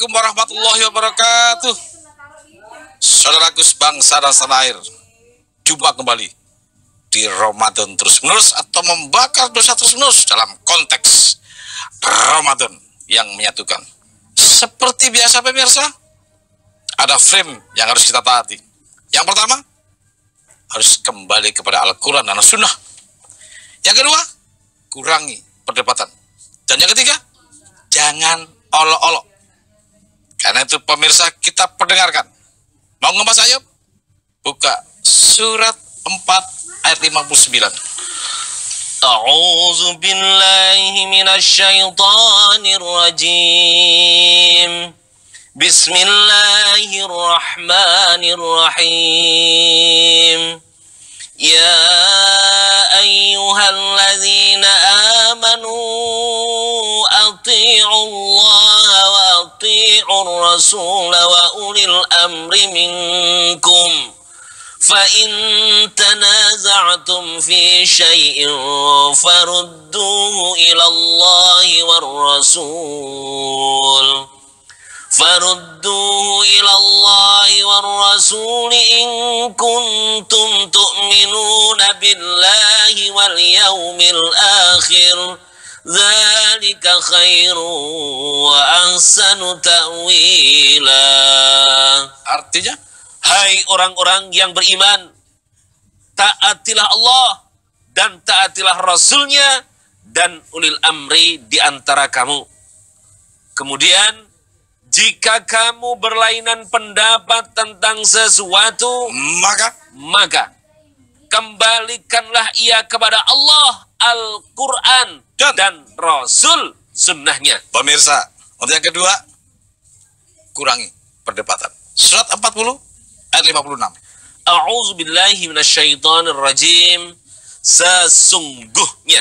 Assalamualaikum warahmatullahi wabarakatuh. Saudaraku sebangsa dan setanah air, jumpa kembali di Ramadan terus menerus atau membakar dosa terus menerus dalam konteks Ramadan yang menyatukan. Seperti biasa pemirsa, ada frame yang harus kita taati. Yang pertama, harus kembali kepada Al-Quran dan As-Sunnah. Yang kedua, kurangi perdebatan. Dan yang ketiga, jangan olok-olok. Karena itu pemirsa, kita perdengarkan. Mau ngebahas ayo? Buka surat 4 ayat 59. A'udzu billahi minasy syaithanir rajim. Bismillahirrahmanirrahim. Ya ayyuhalladzina amanu atii'ullaha wa atii'ur rasula wa ulil amri minkum fa in tanaza'tum fi syai'in farudduhu ila Allahi war rasul farudduhu ila Allahi war rasul in kuntum tu'minuna billahi wal yawmil akhir dzalika khairu wa ahsanu ta'wila. Artinya, hai orang-orang yang beriman, taatilah Allah dan taatilah Rasulnya dan ulil amri di antara kamu. Kemudian, jika kamu berlainan pendapat tentang sesuatu, maka kembalikanlah ia kepada Allah, Al-Quran, dan Rasul sunnahnya. Pemirsa, untuk yang kedua, kurangi perdebatan. Surat 40 ayat 56. A'udzu billahi minasyaitonir rajim. Sesungguhnya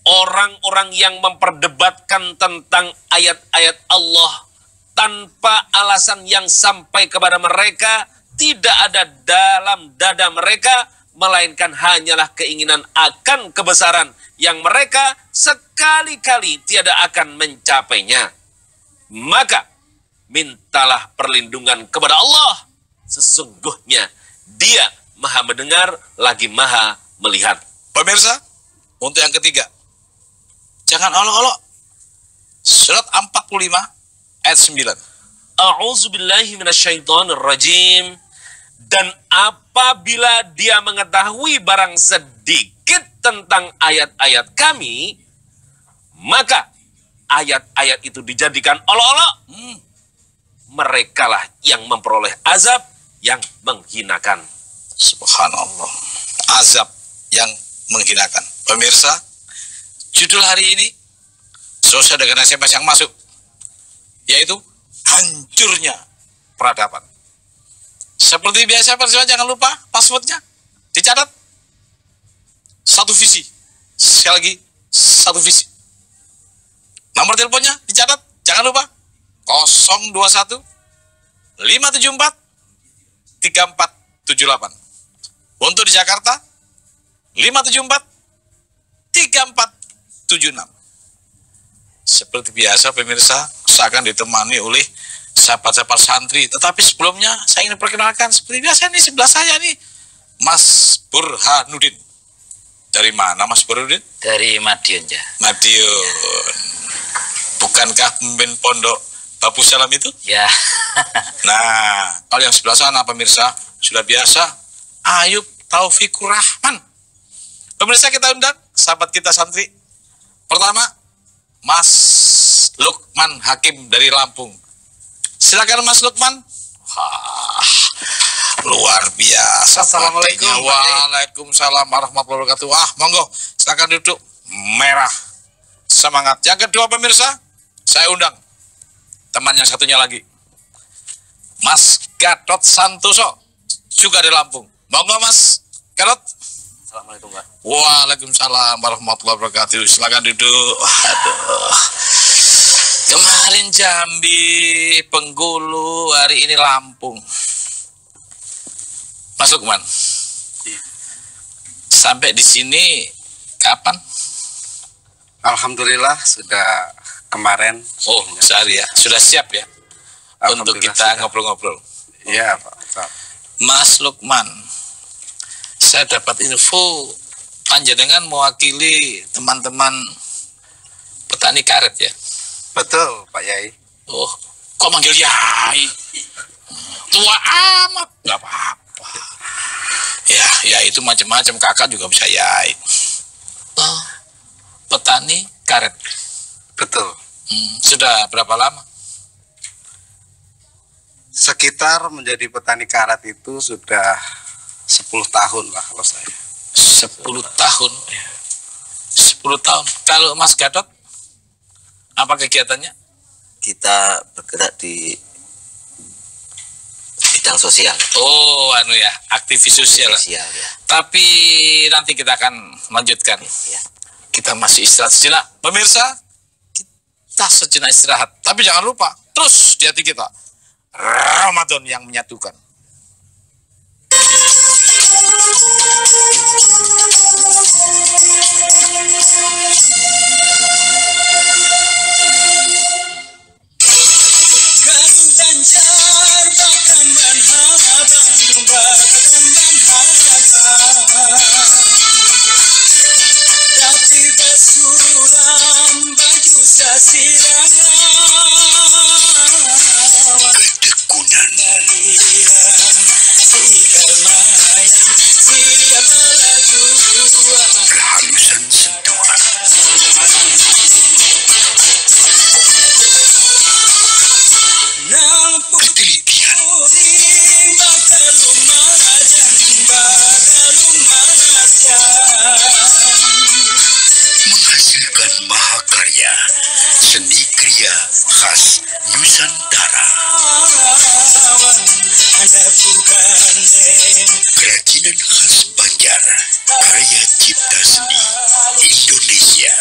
orang-orang yang memperdebatkan tentang ayat-ayat Allah tanpa alasan yang sampai kepada mereka, tidak ada dalam dada mereka melainkan hanyalah keinginan akan kebesaran yang mereka sekali-kali tiada akan mencapainya. Maka mintalah perlindungan kepada Allah. Sesungguhnya Dia Maha mendengar lagi Maha melihat. Pemirsa, untuk yang ketiga, jangan olok-olok. Surat 45 ayat 9. A'udzu billahi minasyaitonir rajim. Dan apabila dia mengetahui barang sedikit tentang ayat-ayat kami, maka ayat-ayat itu dijadikan olok-olok. Merekalah yang memperoleh azab yang menghinakan. Subhanallah, azab yang menghinakan. Pemirsa, judul hari ini sesuai dengan SMS yang masuk, yaitu hancurnya peradaban. Seperti biasa, persiwa, jangan lupa passwordnya dicatat. Satu visi. Sekali lagi, satu visi. Nomor teleponnya dicatat, jangan lupa 021 574 3478. Untuk di Jakarta 574 3476. Seperti biasa pemirsa, saya akan ditemani oleh sahabat-sahabat santri. Tetapi sebelumnya saya ingin perkenalkan seperti biasa nih, sebelah saya nih Mas Burhanuddin. Dari mana Mas Burhanuddin? Dari Madiun ya. Madiun. Bukankah pemimpin pondok Babu Salam itu? Ya. Nah, kalau yang sebelah sana pemirsa sudah biasa, Ayub Taufikur Rahman. Pemirsa, kita undang sahabat kita santri. Pertama, Mas Lukman Hakim dari Lampung. Silakan Mas Lukman. Wah, luar biasa. Assalamualaikum. Waalaikumsalam warahmatullahi wabarakatuh. Monggo, silakan duduk. Merah. Semangat. Yang kedua pemirsa, saya undang teman yang satunya lagi, Mas Gatot Santoso, juga di Lampung. Monggo Mas Gatot. Assalamualaikum Pak. Waalaikumsalam warahmatullahi wabarakatuh. Silakan duduk. Aduh. Kemarin Jambi, Bengkulu, hari ini Lampung. Mas Lukman, sampai di sini kapan? Alhamdulillah sudah kemarin. Oh, sehari ya. Sudah siap ya untuk Alhamdulillah kita sudah. ngobrol-ngobrol. Iya Pak. Siap. Mas Lukman, saya dapat info panjenengan mewakili teman-teman petani karet ya. Betul Pak Yai. Oh, kok manggil Yai? Tua amat, nggak apa-apa. Ya itu macam-macam, kakak juga bisa Yai. Oh, petani karet. Betul. Sudah berapa lama? Sekitar menjadi petani karet itu sudah 10 tahun lah kalau saya. 10 tahun. 10 tahun. Kalau Mas Gadot, apa kegiatannya? Kita bergerak di bidang sosial. Oh, aktivis sosial. Sosial ya. Tapi nanti kita akan lanjutkan. Ya. Kita masih istirahat sejenak. Pemirsa, kita sejenak istirahat. Tapi jangan lupa, terus di hati kita, Ramadan yang menyatukan. Kehalusan sentuhan, ketelitian, menghasilkan mahakarya, seni kriya khas Nusantara. Kerajinan khas Banjar, karya cipta seni Indonesia.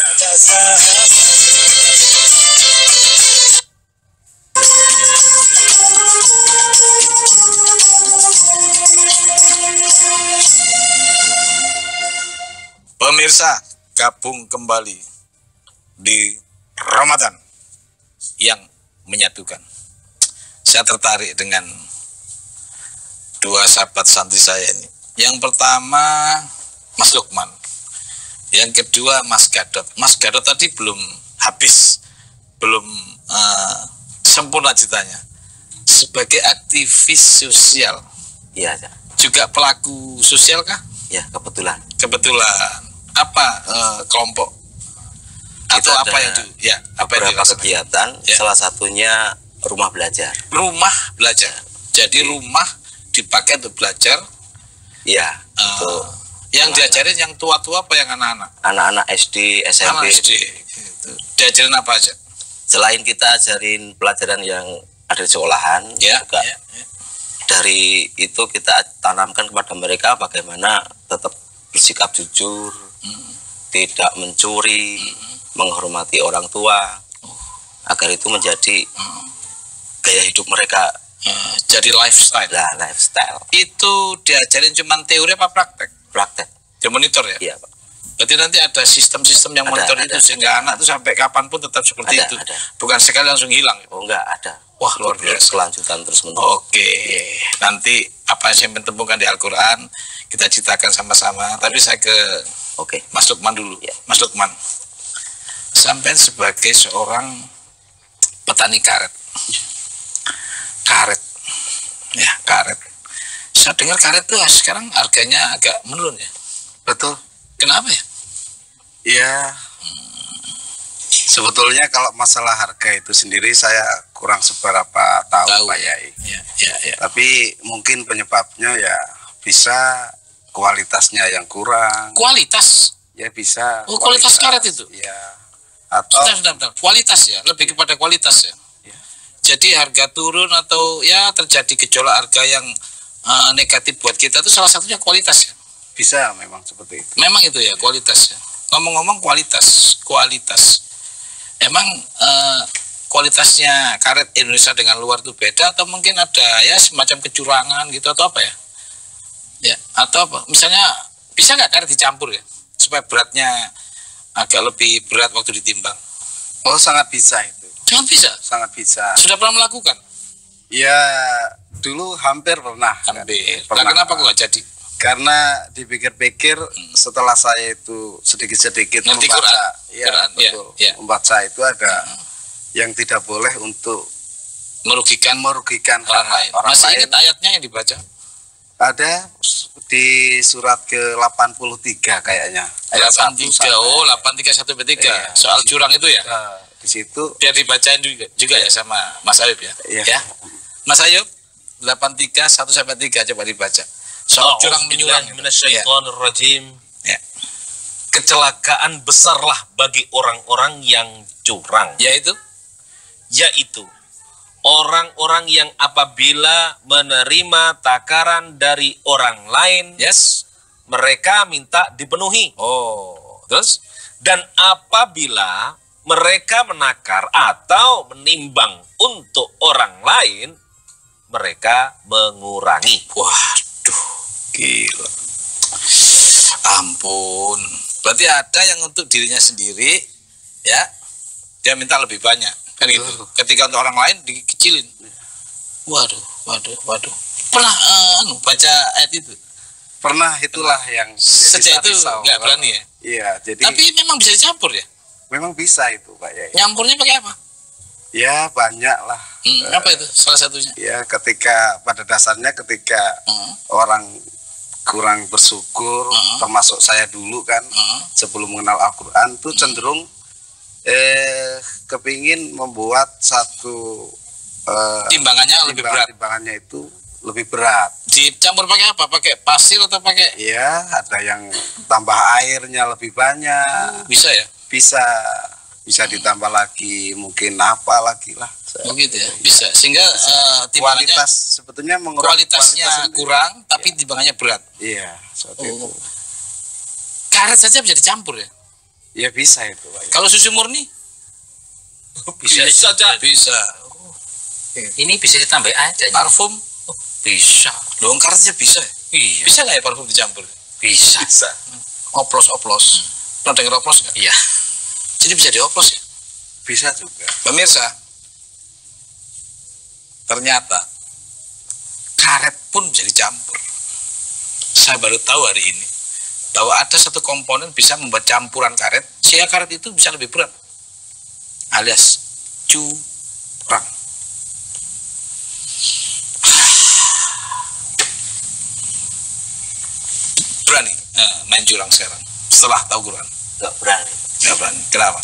Pemirsa, gabung kembali di Ramadan yang menyatukan. Saya tertarik dengan dua sahabat santri saya ini. Yang pertama Mas Lukman, yang kedua Mas Gadot. Mas Gadot tadi belum habis, belum sempurna ceritanya. Sebagai aktivis sosial, Iya, ya. juga pelaku sosial kah? Ya, kebetulan. Kebetulan. Apa kelompok atau Kita apa ada yang ya apa yang Beberapa dilaksanakan? kegiatan, Ya. salah satunya rumah belajar. Rumah belajar. Jadi rumah dipakai untuk belajar. Iya, eh, untuk yang anak-anak. diajarin yang tua-tua apa yang anak-anak? anak-anak SD, SMP. Anak SD. Gitu. Diajarin apa aja? Selain kita ajarin pelajaran yang ada di sekolahan, Ya. juga Ya. dari itu kita tanamkan kepada mereka bagaimana tetap bersikap jujur, tidak mencuri, menghormati orang tua, agar itu menjadi gaya hidup mereka. Jadi lifestyle. Lah, lifestyle, Itu diajarin cuma teori apa praktek? praktek. Di monitor ya? Iya, Pak. Berarti nanti ada sistem-sistem yang Ada, monitor ada, itu sehingga anak itu sampai kapanpun tetap seperti Ada, itu. ada. Bukan sekali langsung hilang. Oh, enggak ada. Wah, luar biasa. Kelanjutan terus menerus. Oke, nanti apa yang saya temukan di Al-Quran kita ceritakan sama-sama. Tapi saya ke Oke. Mas Lukman dulu. Ya. Mas Lukman, sampai sebagai seorang petani karet, karet. Saya dengar karet tuh sekarang harganya agak menurun ya. Betul. Kenapa ya? Ya, sebetulnya kalau masalah harga itu sendiri saya kurang seberapa tahu Pak Yai. Ya. Tapi mungkin penyebabnya ya bisa kualitasnya yang kurang. Kualitas. Ya bisa. Oh, kualitas karet itu? Ya. Atau Bentar. Kualitas ya, lebih kepada kualitas ya. Ya. Jadi harga turun atau ya terjadi gejolak harga yang negatif buat kita itu salah satunya kualitas ya. bisa memang seperti itu. Memang itu ya kualitas ya. Ngomong-ngomong kualitas. Emang kualitasnya karet Indonesia dengan luar itu beda atau mungkin ada ya semacam kecurangan gitu atau apa ya? Ya, atau apa? Misalnya bisa nggak karet dicampur ya supaya beratnya agak lebih berat waktu ditimbang? Oh, sangat bisa itu. Jangan bisa. Sangat bisa. Sudah pernah melakukan? Ya, dulu hampir pernah. Hampir. Nah, Pernah. kenapa kok nggak jadi? Karena dipikir-pikir setelah saya itu sedikit-sedikit Ngerti membaca, Quran? ya Quran, ya, betul, ya. membaca itu ada yang tidak boleh untuk Merugikan merugikan orang lain. orang Masih lain. ingat ayatnya yang dibaca? Ada di surat ke-83 kayaknya. Ayat 1 83. Oh, 83 1 3. Iya. Soal curang itu ya? di situ Biar dibacain juga ya sama Mas Ayub ya. Iya. Ya. Mas Ayub 83 1 sampai 3 coba dibaca. Soal curang menyurang. Ya. Minasyaitonirrajim. Ya. Kecelakaan besarlah bagi orang-orang yang curang, Yaitu yaitu orang-orang yang apabila menerima takaran dari orang lain, yes. mereka minta dipenuhi. Oh, terus Dan apabila mereka menakar atau menimbang untuk orang lain, mereka mengurangi. waduh, gila. Ampun. Berarti ada yang untuk dirinya sendiri ya. Dia minta lebih banyak. Kan gitu. Ketika untuk orang lain dikecilin. Waduh. Pernah baca ayat itu? pernah itulah yang Sejak itu risau. nggak berani ya. Iya, jadi Tapi memang bisa dicampur ya. memang bisa itu Pak Yai. Nyampurnya pakai apa? Ya banyak lah. Apa itu? Salah satunya. Ya ketika pada dasarnya ketika orang kurang bersyukur, termasuk saya dulu kan, sebelum mengenal Al-Quran tuh cenderung kepingin membuat satu Timbangannya lebih berat. timbangannya itu lebih berat. Dicampur pakai apa? Pakai pasir atau pakai? Ya ada yang tambah airnya lebih banyak, Bisa ya. bisa ditambah lagi mungkin apa lagi lah. Begitu ya. Bisa. Sehingga timbangannya Kualitas sebetulnya mengurangi kualitasnya kualitas kurang, tapi timbangannya berat. Iya, seperti itu. Karet saja bisa dicampur ya. Ya bisa itu Pak. Kalau susu murni Bisa saja. bisa. Ini bisa ditambah aja. Parfum Bisa. loh, karetnya bisa. Iya. Bisa nggak ya parfum dicampur? Bisa. Bisa. Oplos. Pernah dengar oplos nggak? Iya. Jadi bisa dioplos ya. Bisa juga. Pemirsa, ternyata karet pun bisa dicampur. Saya baru tahu hari ini bahwa ada satu komponen bisa membuat campuran karet, sehingga karet itu bisa lebih berat, alias curang. Berani main curang sekarang setelah tahu Quran? Nggak berani. Nggak berani. Kenapa?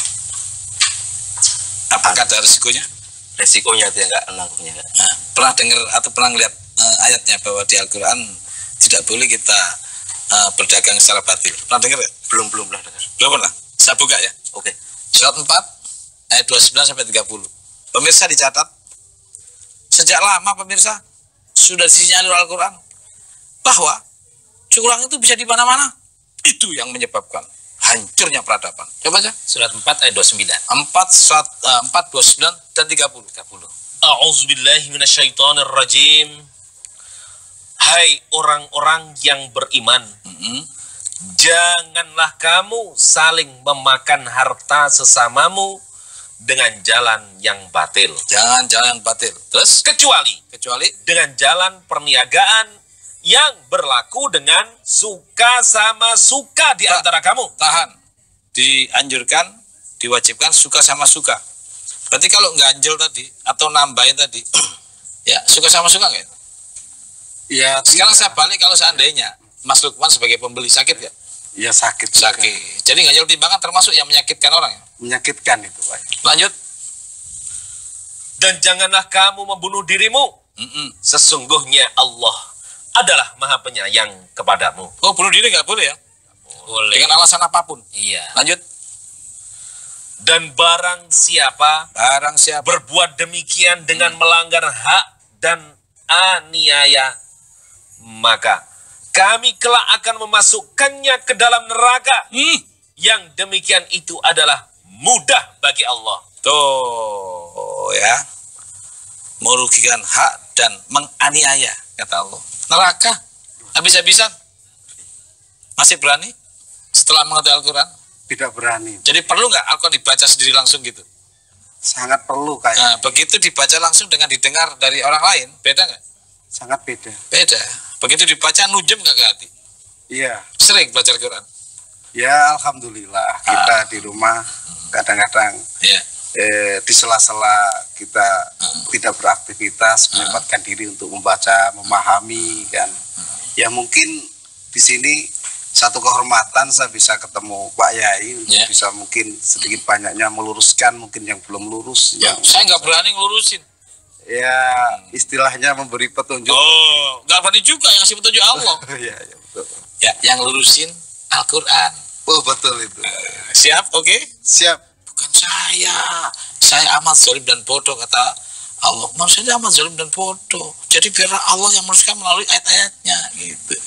Apakah ada resikonya? Resikonya dia nggak menanggungnya. Nah, pernah dengar atau pernah lihat ayatnya bahwa di Al-Quran tidak boleh kita berdagang secara batil? Pernah dengar ya? Belum pernah dengar. Belum pernah? Saya buka ya. Oke. Surat 4 ayat 29 sampai 30. Pemirsa dicatat. Sejak lama pemirsa sudah disinyalir Al-Quran bahwa curang itu bisa di mana-mana. Itu yang menyebabkan hancurnya peradaban. Coba aja. Surat 4 ayat 29. 4, 29 dan 30. A'udzubillahi minasyaitonirrajim. Hai orang-orang yang beriman, janganlah kamu saling memakan harta sesamamu dengan jalan yang batil, Jangan jalan batil. Terus kecuali dengan jalan perniagaan yang berlaku dengan suka sama suka di antara kamu. tahan. Dianjurkan, diwajibkan suka sama suka. Berarti kalau ganjel tadi atau nambahin tadi, ya suka sama suka nggak? Ya Sekarang saya balik, kalau seandainya Mas Lukman sebagai pembeli sakit ya? ya sakit juga. Sakit. Jadi ganjel timbangan termasuk yang menyakitkan orang ya? Menyakitkan itu Pak. Lanjut. Dan janganlah kamu membunuh dirimu. Sesungguhnya Allah adalah Maha Penyayang kepadamu. Oh, bunuh diri nggak boleh ya? Boleh. Dengan alasan apapun. Iya. Lanjut. Dan barang siapa Barang siapa berbuat demikian dengan melanggar hak dan aniaya, maka kami kelak akan memasukkannya ke dalam neraka. Yang demikian itu adalah mudah bagi Allah. tuh ya, merugikan hak dan menganiaya, kata Allah. Neraka habis-habisan. Masih berani setelah mengerti Al-Quran? Tidak berani. Jadi perlu nggak Al-Quran dibaca sendiri langsung gitu? Sangat perlu kayak. Nah, begitu dibaca langsung dengan didengar dari orang lain, beda nggak? Sangat beda. Beda. Begitu dibaca nujem nggak ke hati? Iya. Sering belajar Quran? Ya alhamdulillah kita di rumah kadang-kadang Ya. di sela-sela kita tidak beraktivitas menyempatkan diri untuk membaca, memahami kan. Ya mungkin di sini satu kehormatan saya bisa ketemu Pak Yai untuk Ya. bisa mungkin sedikit banyaknya meluruskan mungkin yang belum lurus. Yang Saya nggak berani ngelurusin. ya istilahnya memberi petunjuk. Oh, nggak berani juga yang ngasih petunjuk Allah. Iya, ya, betul. Ya, yang lurusin Al-Quran. Oh betul itu. Siap, oke? Siap. Bukan saya amat zalim dan bodoh, kata Allah. Maksudnya amat zalim dan bodoh. Jadi biar Allah yang meluruskan melalui ayat-ayatnya, gitu.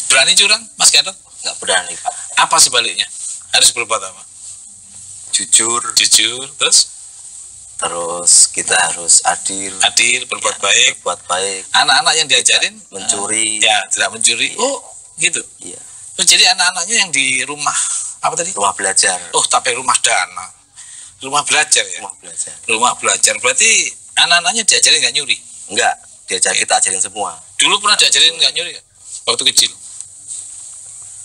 Berani curang, Mas Gatot? Nggak berani, Pak. Apa sebaliknya? Harus berbuat apa? Jujur, Terus kita harus adil, berbuat baik. berbuat baik, Anak-anak yang diajarin mencuri. ya tidak mencuri. Oh, gitu. Iya. Oh, jadi anak-anaknya yang di rumah apa tadi? Rumah belajar. Oh, tapi rumah dana. Rumah belajar ya. Rumah belajar. Rumah belajar berarti anak-anaknya diajarin nggak nyuri. Enggak, kita ajarin semua. Dulu pernah diajarin nggak nyuri nggak? Waktu kecil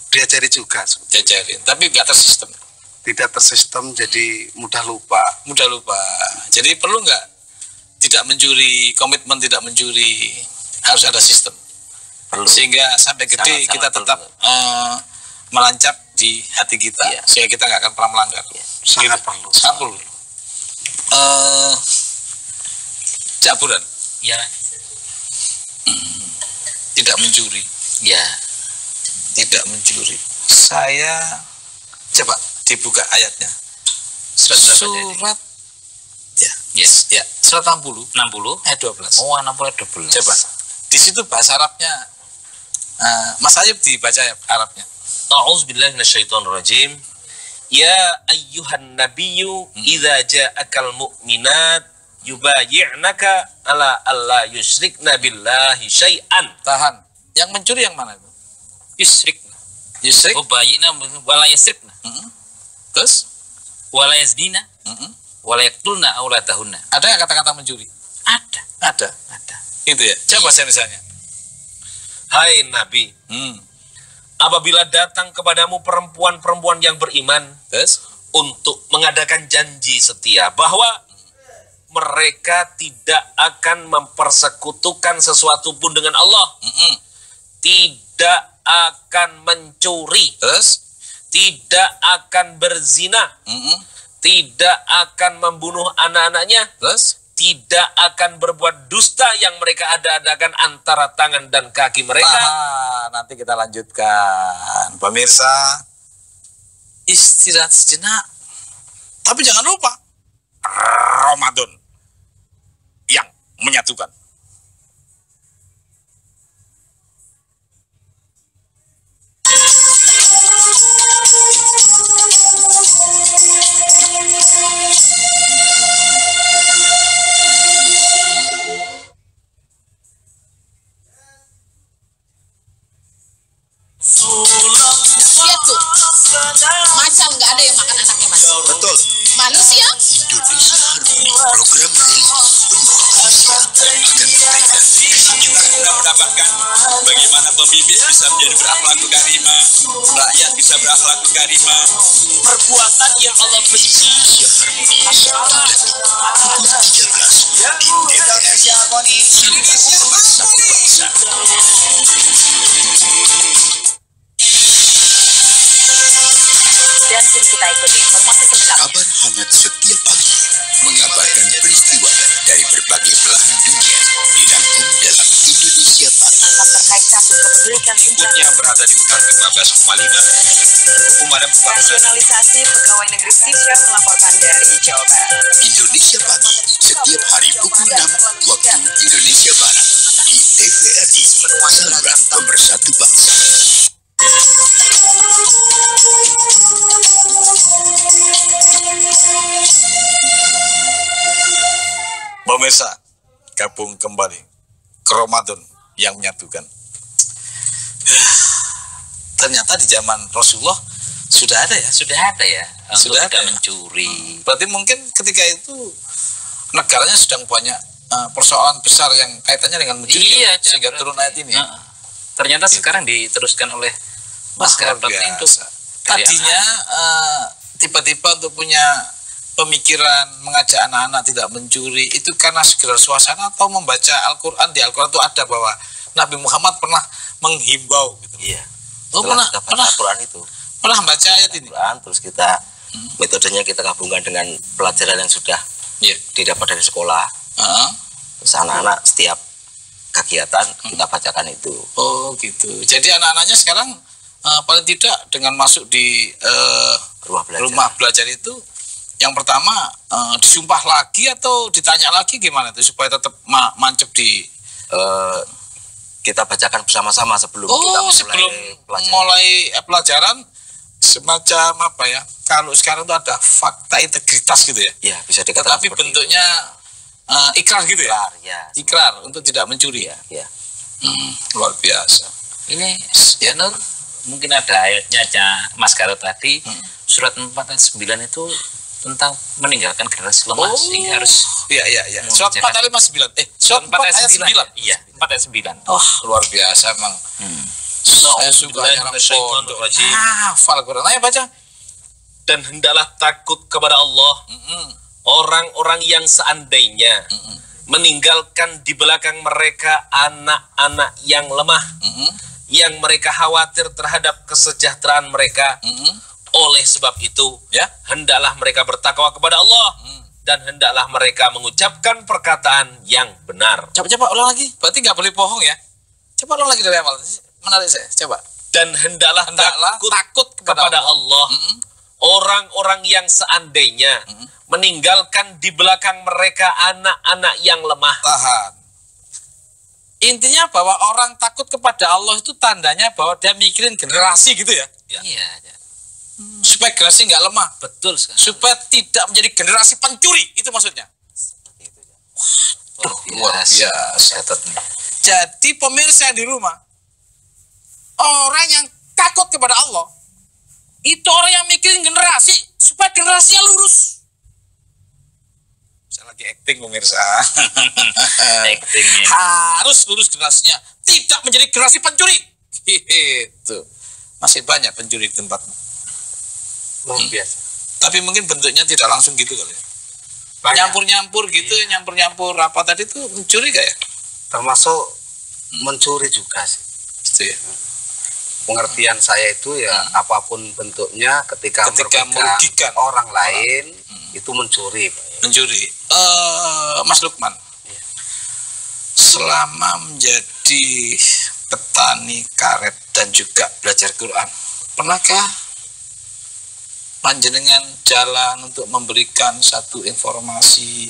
Diajari juga. diajarin, tapi nggak tersistem. Tidak tersistem jadi mudah lupa. Mudah lupa. Jadi perlu nggak tidak mencuri, komitmen tidak mencuri, harus ada sistem. Perlu. Sehingga sampai gede Sangat-sangat kita tetap perlu. melancap di hati kita, Iya. sehingga kita nggak akan pernah melanggar. Iya. Sangat Gitu. perlu. Sangat perlu. Cak Buran, Ya. tidak mencuri. Ya. Tidak mencuri. Saya coba dibuka ayatnya. Surat ya, yes, ya. Surat 60 ayat 12. Oh, 60 12. Coba. Di situ bahasa Arabnya Mas Ayub dibaca Arabnya. A'udzubillahi minasyaitonirrajim. Ya ayyuhan nabiyyu idza ja'akal mu'minat yubayyi'naka ala alla yusyrikna billahi syai'an. Tahan. Yang mencuri yang mana itu? Yusrik. Yusrik. Oh, bayina wala yasrikna. Terus? Wala yazdina. Wala yaqtulna auladahunna. Ada yang kata-kata mencuri? Ada. Ada. Ada. Itu ya. Coba saya misalnya. Hai Nabi, apabila datang kepadamu perempuan-perempuan yang beriman Terus? untuk mengadakan janji setia bahwa mereka tidak akan mempersekutukan sesuatu pun dengan Allah, tidak akan mencuri, Terus? tidak akan berzina, tidak akan membunuh anak-anaknya, Terus? tidak akan berbuat dusta yang mereka ada-adakan antara tangan dan kaki mereka. Tahan. Nanti kita lanjutkan. Pemirsa, istirahat sejenak. Tapi jangan lupa Ramadan yang menyatukan. Lihat tuh, macam nggak ada yang makan anaknya, Mas. Betul. Manusia? Indonesia Harmoni, program religi penuh manusia akan memberikan kesejukan. Kita mendapatkan bagaimana pemimpin bisa menjadi berakhlak karimah, rakyat bisa berakhlak karimah. Perbuatan yang Allah benci. Indonesia Harmoni, pukul 13 di TVRI. Sambung pemersatu bangsa. Dan kini kita ikuti informasi selengkapnya. Kabar hangat setiap pagi mengabarkan peristiwa dari berbagai belahan dunia dirangkum dalam Indonesia Pagi. Tangkap terkait kasus kepemilikan senjata. Ibunya berada di utar 15,5. Pemadam kebakaran. Nasionalisasi pegawai negeri sipil melaporkan dari Jawa Barat. Indonesia Pagi setiap hari pukul 6 waktu Indonesia Barat di TVRI. Saluran pemersatu bangsa. Pemirsa, gabung kembali ke Ramadan yang menyatukan. Ternyata di zaman Rasulullah sudah ada ya. Sudah ada ya. Sudah Untuk tidak ada. mencuri. Berarti mungkin ketika itu negaranya sedang banyak persoalan besar yang kaitannya dengan mencuri, Iya, sehingga berarti. turun ayat ini. Ternyata sekarang diteruskan oleh Mas Luar Gatot ini untuk biasa. Tadinya tiba-tiba untuk punya pemikiran mengajak anak-anak tidak mencuri itu karena sekedar suasana atau membaca Al-Quran. Di Al-Quran itu ada bahwa Nabi Muhammad pernah menghimbau gitu. Iya. Oh, Setelah kita baca pernah Al-Quran itu, pernah baca ayat ini. Quran, terus kita metodenya kita gabungkan dengan pelajaran yang sudah Iya. didapat dari sekolah. Heeh. Terus anak-anak setiap kegiatan kita bacakan itu. Oh gitu. Jadi anak-anaknya sekarang paling tidak dengan masuk di Rumah belajar. itu, yang pertama disumpah lagi atau ditanya lagi gimana tuh supaya tetap mancep di Kita bacakan bersama-sama sebelum kita sebelum pelajaran. mulai pelajaran, semacam apa ya? Kalau sekarang tuh ada fakta integritas gitu ya. Iya, bisa dikatakan Tetapi seperti bentuknya ikrar gitu ya. ikrar, ya. Ikrar untuk tidak mencuri ya. Ya. Luar biasa. ini ya Nur, mungkin ada ayatnya Mas Gatot tadi, surat 4 ayat 9 itu tentang meninggalkan generasi lemah, sehingga harus Iya. Surat 4 ayat 59. Surat 4 ayat 9. Iya, 4 ayat 9. Oh, luar biasa emang. Saya suka nyerang pondok. Hafal Quran. Ayo baca. Dan hendaklah takut kepada Allah orang-orang yang seandainya meninggalkan di belakang mereka anak-anak yang lemah, yang mereka khawatir terhadap kesejahteraan mereka. Oleh sebab itu, Ya. hendaklah mereka bertakwa kepada Allah dan hendaklah mereka mengucapkan perkataan yang benar. Coba ulang lagi. Berarti nggak boleh bohong ya. Coba ulang lagi dari awal. Menarik saya. Coba. Dan hendaklah takut kepada Allah orang-orang yang seandainya meninggalkan di belakang mereka anak-anak yang lemah. Tahan. Intinya bahwa orang takut kepada Allah itu tandanya bahwa dia mikirin generasi gitu ya. Iya, Supaya generasi nggak lemah. betul sekali. Supaya tidak menjadi generasi pencuri. Itu maksudnya. Luar biasa. Jadi pemirsa yang di rumah, orang yang takut kepada Allah, itu orang yang mikirin generasi supaya generasinya lurus. Saya lagi acting pemirsa. Actingnya. Harus lurus generasinya, tidak menjadi generasi pencuri. Itu masih banyak pencuri di tempat. Luar biasa. Tapi mungkin bentuknya tidak langsung gitu kali ya. Banyak. Nyampur-nyampur gitu, nyampur-nyampur apa tadi itu mencuri gak ya? Termasuk mencuri juga sih. Gitu ya. Pengertian saya itu ya apapun bentuknya ketika merugikan orang lain itu mencuri. Mencuri. Mas Lukman, selama menjadi petani karet dan juga belajar Quran, pernahkah panjenengan jalan untuk memberikan satu informasi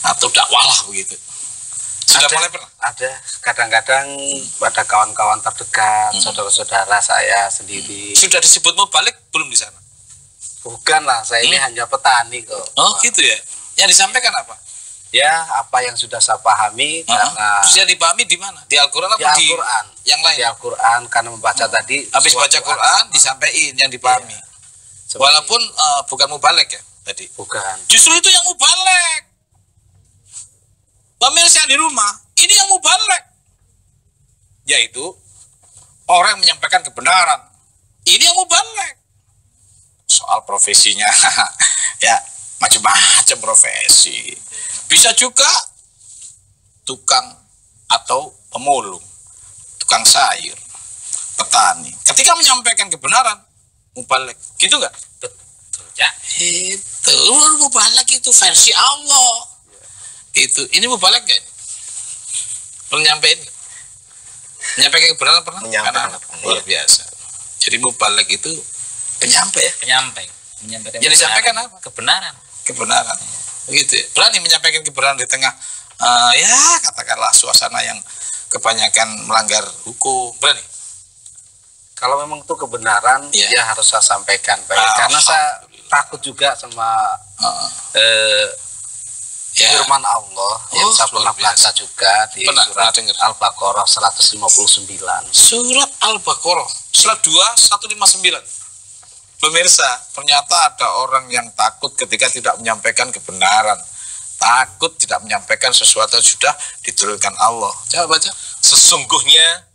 atau dakwah lah begitu? Sudah mulai pernah? Ada kadang-kadang pada kawan-kawan terdekat, saudara-saudara saya sendiri. Sudah disebut mau balik belum di sana? Bukan lah, saya ini hanya petani kok. Oh gitu ya. Yang disampaikan apa? Ya, apa yang sudah saya pahami karena Terus yang dipahami di mana? Di Al-Quran di atau di Al-Quran. yang lain? Di Al-Quran karena membaca tadi. Habis suatu baca Quran disampaikan yang dipahami. Seperti Walaupun bukan mubalek ya tadi. bukan. Justru itu yang mubalek. Pemirsa yang di rumah, ini yang mubalek. Yaitu orang yang menyampaikan kebenaran. Ini yang mubalek. Soal profesinya, ya macam-macam profesi. Bisa juga tukang atau pemulung, tukang sayur, petani. Ketika menyampaikan kebenaran, mubalek, gitu nggak? Betul ya. Itu mubalek itu versi Allah. Itu ini mubalek nggak? Menyampaikan kebenaran pernah? Menyampaikan Luar biasa. Jadi mubalek itu penyampai ya. Menyampaikan Yang disampaikan apa? kebenaran. Kebenaran. Begitu ya. Berani menyampaikan kebenaran di tengah ya katakanlah suasana yang kebanyakan melanggar hukum. Berani. Kalau memang itu kebenaran, Iya. ya harus saya sampaikan, Pak. Karena saya takut juga sama Ya. firman Allah yang saya luar pernah biasa. baca juga di Pernah surat dengar. Al-Baqarah 159. Surat Al-Baqarah surat 2 159. Pemirsa, ternyata ada orang yang takut ketika tidak menyampaikan kebenaran. Takut tidak menyampaikan sesuatu yang sudah diturunkan Allah. Coba baca. Sesungguhnya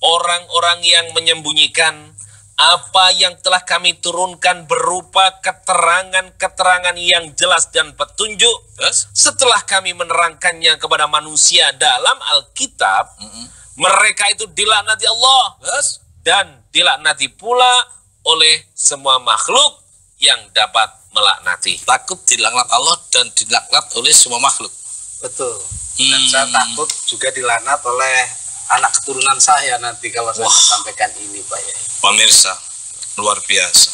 orang-orang yang menyembunyikan apa yang telah kami turunkan berupa keterangan-keterangan yang jelas dan petunjuk, setelah kami menerangkannya kepada manusia dalam Alkitab, mereka itu dilaknati Allah dan dilaknati pula oleh semua makhluk yang dapat melaknati. Takut dilaknat Allah dan dilaknat oleh semua makhluk. Betul. Dan saya takut juga dilaknat oleh anak keturunan saya nanti kalau saya sampaikan ini, Pak Yai. Pemirsa, luar biasa.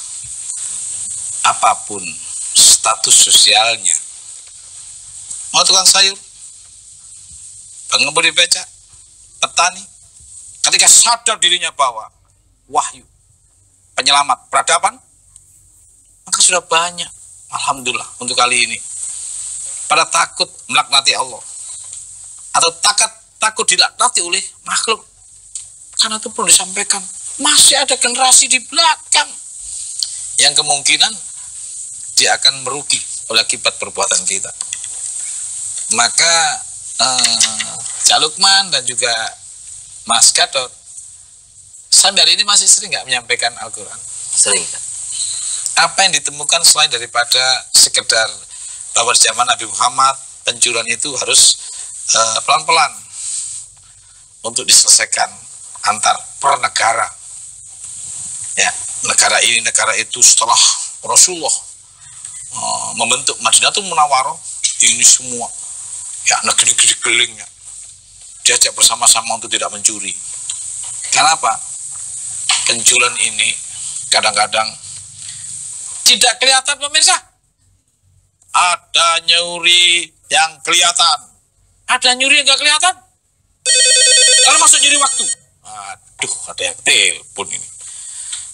Apapun status sosialnya, mau tukang sayur, pengemudi becak, petani, ketika sadar dirinya bahwa wahyu, penyelamat, peradaban, maka sudah banyak, alhamdulillah, untuk kali ini. Pada takut melaknati Allah, atau takut dilaknati oleh makhluk, karena itu perlu disampaikan. Masih ada generasi di belakang yang kemungkinan dia akan merugi oleh akibat perbuatan kita. Maka Cak Lukman dan juga Mas Gatot sampai hari ini masih sering nggak menyampaikan Al-Quran? Sering. Apa yang ditemukan selain daripada sekedar bahwa di zaman Nabi Muhammad pencurian itu harus pelan-pelan untuk diselesaikan antar per negara. Ya, negara ini, negara itu setelah Rasulullah membentuk Madinatul Munawwarah, ini semua ya negeri-negeri kelilingnya diajak bersama-sama untuk tidak mencuri. Kenapa? Pencurian ini kadang-kadang tidak kelihatan, pemirsa. Ada nyuri yang kelihatan, ada nyuri yang nggak kelihatan. Kalau masuk nyuri waktu, aduh, ada yang telepon ini.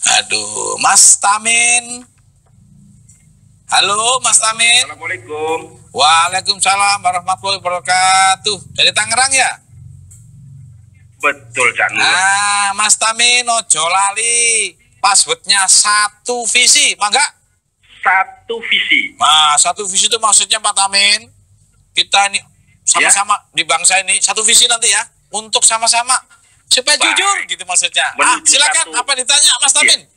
Aduh, Mas Tamin. Halo, Mas Tamin. Assalamualaikum. Waalaikumsalam warahmatullahi wabarakatuh. Dari Tangerang ya? Betul, Cak Nur. Nah, Mas Tamin, ojo lali. Passwordnya satu visi, mangga? Satu visi. Nah, satu visi itu maksudnya Pak Tamin, kita ini sama-sama di bangsa ini, satu visi nanti ya, untuk sama-sama supaya jujur gitu maksudnya. Silakan, apa ditanya Mas Tamin?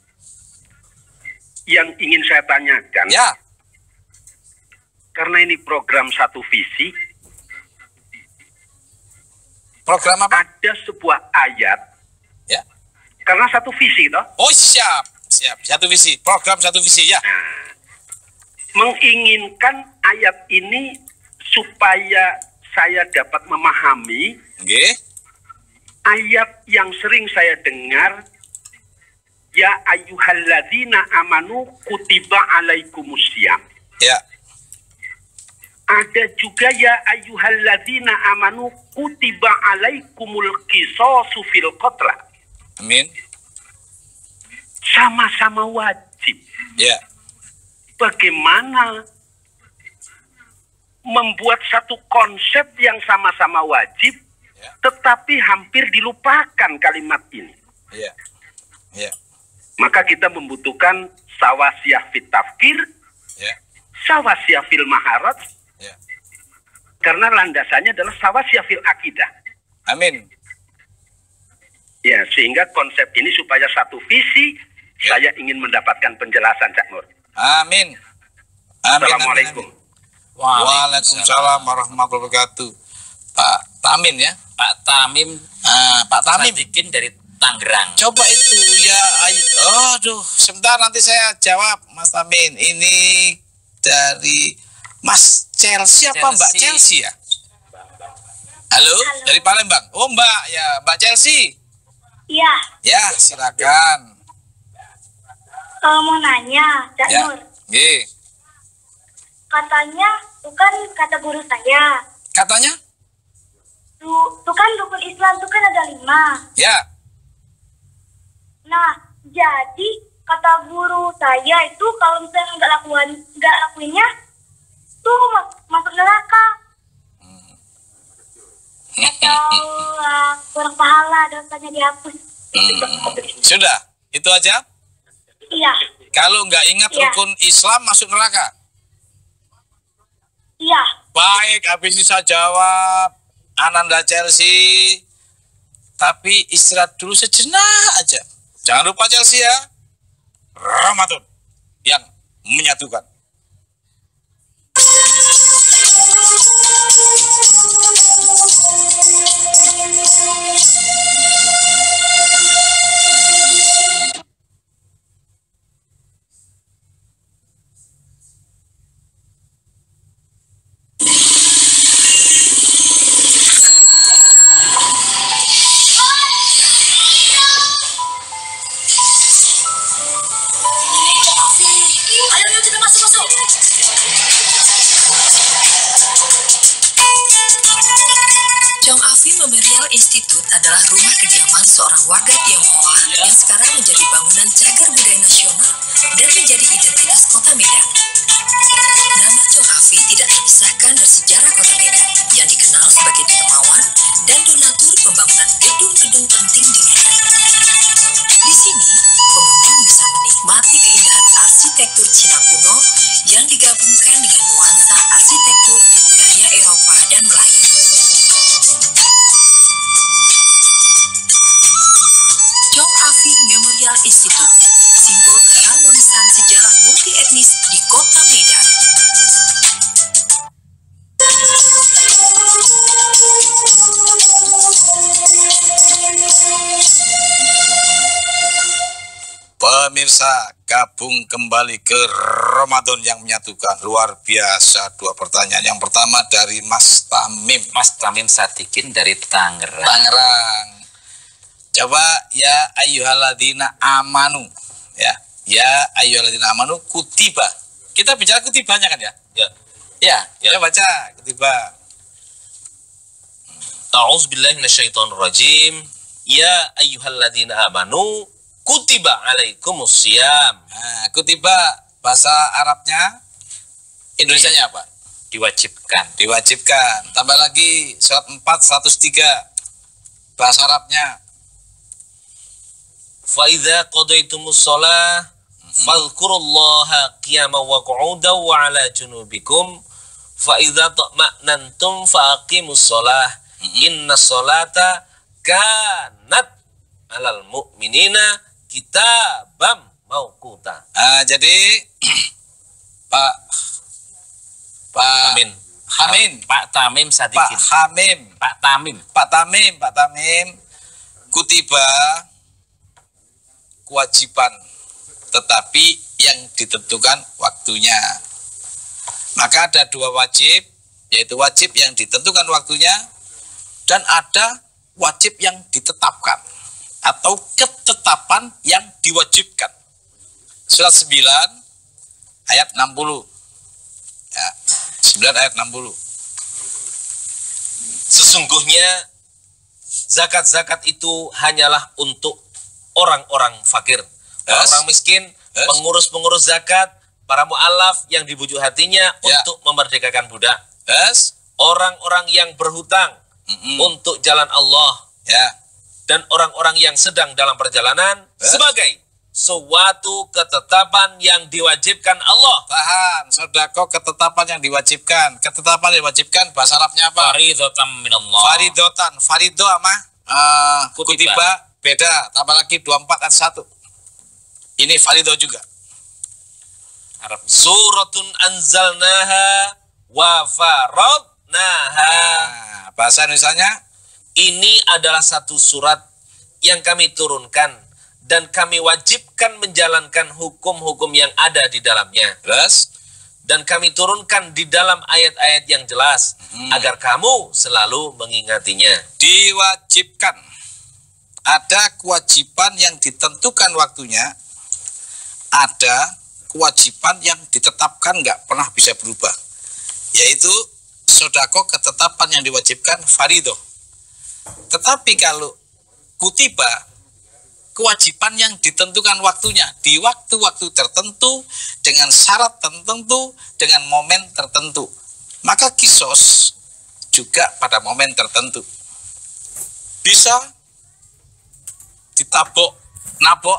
Yang ingin saya tanyakan, ya, karena ini program satu visi, program apa? Ada sebuah ayat, ya, karena satu visi toh. Oh siap, satu visi, program satu visi ya. Nah, menginginkan ayat ini supaya saya dapat memahami. Ayat yang sering saya dengar, ya ayyuhalladzina amanu kutiba alaikumusiyam. Ya. Ada juga ya ayyuhalladzina amanu kutiba alaikumul qisasu fil qatla. Amin. Sama-sama wajib. Ya. Bagaimana membuat satu konsep yang sama-sama wajib, tetapi hampir dilupakan kalimat ini. Iya. Iya. Maka kita membutuhkan sawasiyah fit tafkir, sawasiyah fil maharat, karena landasannya adalah sawasiyah fil akidah. Amin. Ya, sehingga konsep ini supaya satu visi, saya ingin mendapatkan penjelasan, Cak Nur. Amin. Assalamualaikum. Waalaikumsalam warahmatullahi wabarakatuh. Pak Tamin ya? Pak Tamim. Pak Tamim. Bikin dari Tangerang. Coba itu ya. Aduh, sebentar nanti saya jawab, Mas Tamin. Ini dari Mas Chelsea apa Mbak Chelsea ya? Halo, dari Palembang. Oh Mbak, ya Mbak Chelsea. Iya. Ya, silakan. Mau nanya, Cak Nur. Katanya, itu kan kata guru saya. Katanya? Itu kan rukun Islam itu kan ada 5. Ya. Nah, jadi kata guru saya itu kalau misalnya nggak lakuinnya, tuh masuk neraka. Atau kurang pahala, dosanya dihapus. Sudah, itu aja? Iya. Kalau nggak ingat rukun Islam masuk neraka? Iya. Baik, habis bisa jawab Ananda Chelsea. Tapi istirahat dulu sejenak aja. Jangan lupa Chelsea ya. Ramadan yang menyatukan. Memorial Institute adalah rumah kediaman seorang warga Tionghoa yang sekarang menjadi bangunan cagar budaya nasional dan menjadi identitas kota Medan. Nama Chong Afi tidak terpisahkan dari sejarah kota Medan yang dikenal sebagai dermawan dan donatur pembangunan gedung-gedung penting di Medan. Di sini, pengunjung bisa menikmati keindahan arsitektur Cina kuno yang digabungkan dengan nuansa arsitektur gaya Eropa dan Melayu. Chong Afi Memorial Institute, simbol keharmonisan sejarah multi-etnis di kota Medan. Pemirsa, gabung kembali ke Ramadan yang menyatukan. Luar biasa, dua pertanyaan. Yang pertama dari Mas Tamim. Mas Tamim Sadikin dari Tangerang. Tangerang. Coba ya ayyuhalladzina amanu. Ya ayyuhalladzina amanu kutiba. Kita bicara kutibanya kan ya? Ya. Kita baca kutiba. A'udzubillahi minasyaitonirrajim. Ya ayyuhalladzina amanu kutiba alaikumusiyam. Nah, kutiba bahasa Arabnya, Indonesianya apa? Diwajibkan. Diwajibkan. Tambah lagi surat 4 103. Bahasa Arabnya. Fa idza qadaytumus shalah fadhkurullaha qiyaman wa qu'udan wa 'ala junubikum fa idza tatma'nantum faqimus shalah innas sholata kanat 'alal mu'minina kitabam mauquta. Jadi Pak Tamim Sadikin. Pak Tamim kutiba kewajiban, tetapi yang ditentukan waktunya. Maka ada dua wajib, yaitu wajib yang ditentukan waktunya dan ada wajib yang ditetapkan atau ketetapan yang diwajibkan. Surat 9 ayat 60. Ya, 9 ayat 60. Sesungguhnya zakat-zakat itu hanyalah untuk orang-orang fakir, orang miskin, pengurus-pengurus zakat, para mu'alaf yang dibujuk hatinya untuk memerdekakan budak, orang-orang yang berhutang untuk jalan Allah, dan orang-orang yang sedang dalam perjalanan sebagai suatu ketetapan yang diwajibkan Allah. Tahan, sedekah ketetapan yang diwajibkan. Ketetapan yang diwajibkan bahasa Arabnya apa? Faridotan minallah. Farido sama kutiba beda. Tambah lagi 24 ayat 1. Ini farido juga. Arab. Suratun anzalnaha wa faradnaha. Bahasa Indonesianya, ini adalah satu surat yang kami turunkan dan kami wajibkan menjalankan hukum-hukum yang ada di dalamnya. Dan kami turunkan di dalam ayat-ayat yang jelas agar kamu selalu mengingatinya. Diwajibkan. Ada kewajiban yang ditentukan waktunya, ada kewajiban yang ditetapkan nggak pernah bisa berubah, yaitu sodako ketetapan yang diwajibkan farido. Tetapi kalau kutiba, kewajiban yang ditentukan waktunya di waktu-waktu tertentu dengan syarat tertentu dengan momen tertentu, maka kisos juga pada momen tertentu. Bisa ditabok, nabok,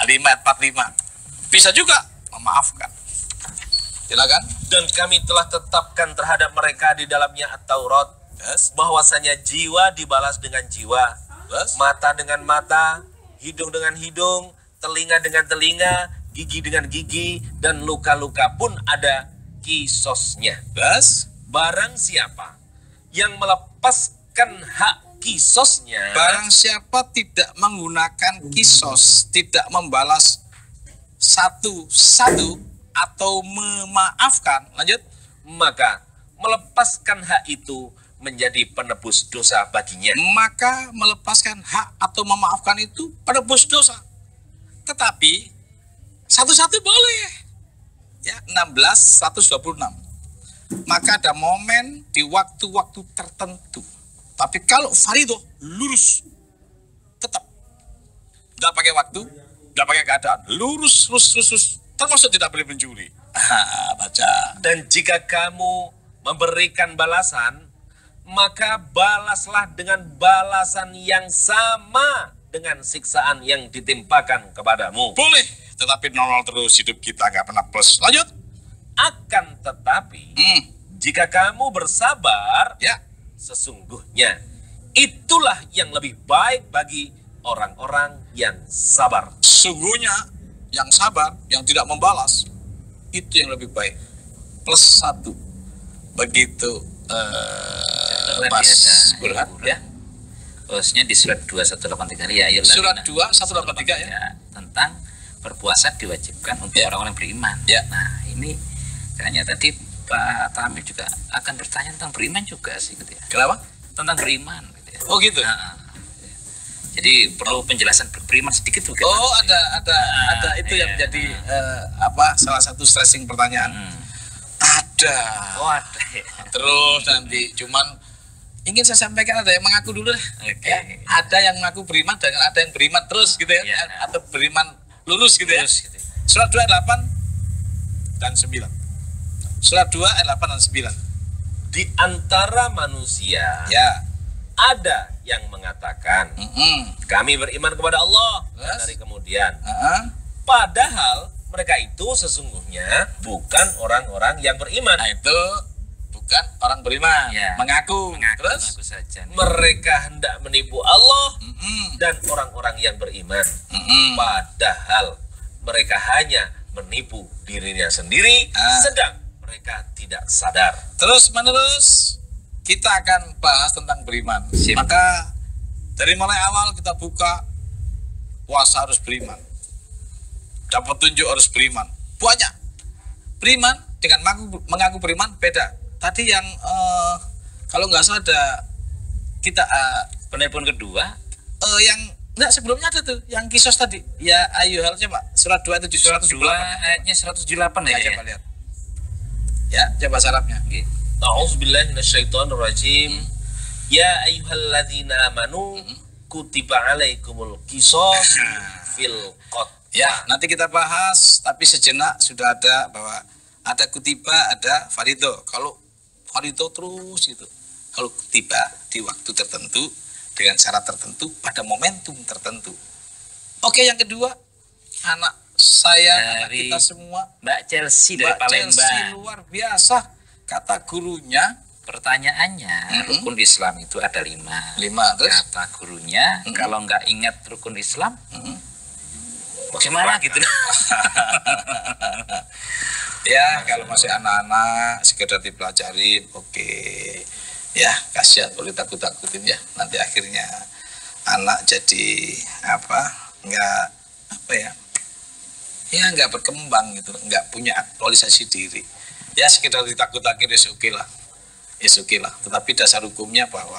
545. Bisa juga memaafkan. Silakan. Dan kami telah tetapkan terhadap mereka di dalamnya At-Taurat, bahwasanya jiwa dibalas dengan jiwa, mata dengan mata, hidung dengan hidung, telinga dengan telinga, gigi dengan gigi, dan luka-luka pun ada kisosnya. Barang siapa yang melepaskan hak kisosnya, barang siapa tidak menggunakan kisos, tidak membalas satu-satu atau memaafkan, lanjut, maka melepaskan hak itu menjadi penebus dosa baginya. Maka melepaskan hak atau memaafkan itu penebus dosa. Tetapi satu-satu boleh. Ya, 16:126. Maka ada momen di waktu-waktu tertentu. Tapi kalau faridoh lurus, tetap tidak pakai waktu, tidak pakai keadaan, lurus, termasuk tidak boleh mencuri. Baca. Dan jika kamu memberikan balasan, maka balaslah dengan balasan yang sama dengan siksaan yang ditimpakan kepadamu. Boleh, tetapi normal terus, hidup kita nggak pernah plus. Lanjut. Akan tetapi, jika kamu bersabar, ya, sesungguhnya itulah yang lebih baik bagi orang-orang yang sabar. Sungguhnya yang sabar, yang tidak membalas, itu yang lebih baik. Plus 1. Begitu Mas Burhan ya. Khususnya di surat 2183 ya. Surat 2183 ya. Tentang berpuasa diwajibkan untuk orang-orang beriman. Ya. Nah, ini kayaknya tadi Pak Tamim juga akan bertanya tentang beriman juga sih gitu ya. Kenapa? Tentang beriman gitu ya. Oh gitu. Jadi perlu penjelasan beriman sedikit tuh. Oh, ada itu yang menjadi salah satu stressing pertanyaan. Ada. Oh, ada. Terus nanti cuman ingin saya sampaikan, ada yang mengaku dulu deh. Ya, ada yang mengaku beriman dan ada yang beriman terus gitu ya, atau beriman lurus gitu ya. Gitu. Surat 2 ayat 8 dan 9. Surat 2 ayat 8 dan 9. Di antara manusia ya ada yang mengatakan kami beriman kepada Allah, dari kemudian padahal mereka itu sesungguhnya bukan orang-orang yang beriman. Nah, itu bukan orang beriman, mengaku terus saja. Mereka hendak menipu Allah dan orang-orang yang beriman, padahal mereka hanya menipu dirinya sendiri, sedang mereka tidak sadar. Terus menerus kita akan bahas tentang beriman. Maka dari mulai awal kita buka, puasa harus beriman, dapat tunjuk harus beriman. Banyak beriman dengan mengaku beriman beda. Tadi yang kalau nggak salah ada kita penelpon kedua yang enggak, sebelumnya ada tuh yang kisos tadi ya, ayo coba surat 2 itu surat 2 ayatnya 178 ya, coba lihat ya, coba sarafnya. A'udzubillahi minasyaitonirrajim. Ya ayyuhalladzina amanu kutiba alaikumul qisas fil qatl. Ya, nanti kita bahas, tapi sejenak sudah ada bahwa ada kutiba, ada farido. Kalau farido terus itu, kalau kutiba di waktu tertentu dengan syarat tertentu pada momentum tertentu. Oke, yang kedua, anak saya, anak kita semua, Mbak Chelsea dari Palembang. Chelsea luar biasa, kata gurunya. Pertanyaannya, rukun Islam itu ada 5. Terus kata gurunya, kalau nggak ingat rukun Islam, bagaimana gitu? Ya, kalau masih anak-anak sekedar dipelajarin, oke. Ya, kasihan kalau takut-takutin ya. Nanti akhirnya anak jadi nggak berkembang gitu, nggak punya aktualisasi diri. Ya, sekedar ditakut-takutin ya oke lah. Tetapi dasar hukumnya bahwa